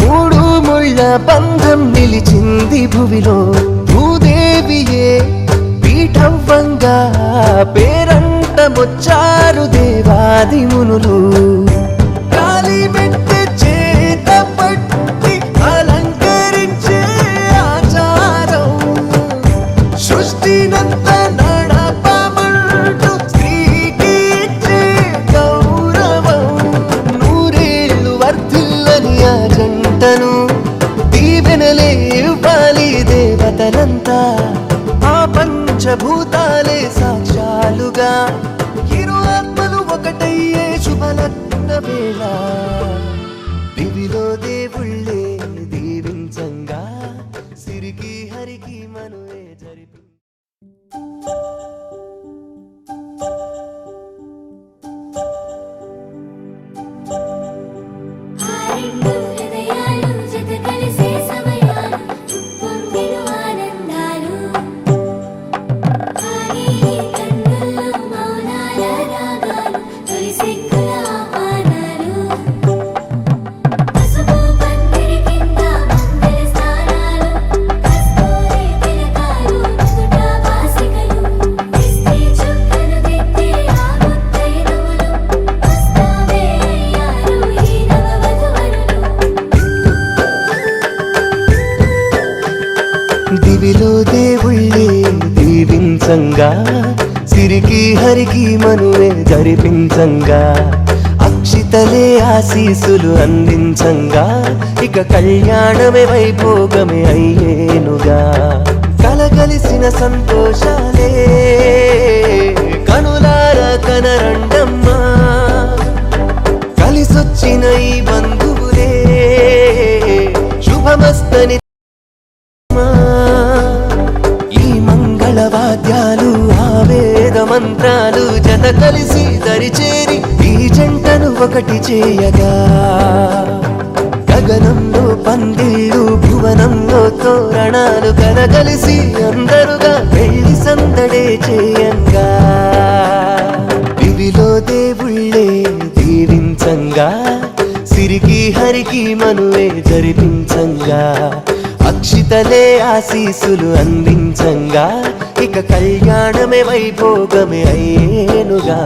మూడు ముళ్ళ బంధం నిలిచింది భువిలో భూదేవియే పీఠవ్వంగా పేరంటమొచ్చారు దేవాది మునులు కాలి పెట్టే చేత పట్టి అలంకరించే ఆచారం సృష్టినంత నడపమంటూ స్త్రీకి ఇచ్చే గౌరవం నూరేళ్లు వర్ధిల్లని ఆ జంటను దీవెనలే ఇవ్వాలి దేవతలంతా ఆ పంచభూతాలే సాక్ష్యాలుగా ఇరు ఆత్మలు ఒకటయ్యే శుభలగ్న వేళ దివిలో దేవుళ్ళే దీవించంగా సిరికి హరికి మనువే జరిపి దివిలో దేవుళ్ళే దీవించంగా సిరికి హరికి మనువే జరిపించంగా అక్షితలే ఆశీసులు అందించంగా ఇక కళ్యాణమే వైభోగమే అయ్యేనుగా కలగలిసిన సంతోషాలే కనులార కనరండమ్మా కలిసొచ్చిన ఈ బంధువులే శుభమస్తని ఈ మంగళవాద్యాలు ఆవేద మంత్రాలు జత కలిసి దరిచేరి ఈ జంటను ఒకటి చేయగా గగనంలో పందిళ్ళు భువనంలో తోరణాలు కలగలిసి అందరుగా పెళ్లి సందడే చేయంగా దివిలో దేవుళ్ళే దీవించంగా సిరికి హరికి మనువే జరిపించంగా అక్షితలే ఆశీసులు అందించంగా ఇక కళ్యాణమే వైభోగమే అయ్యేనుగా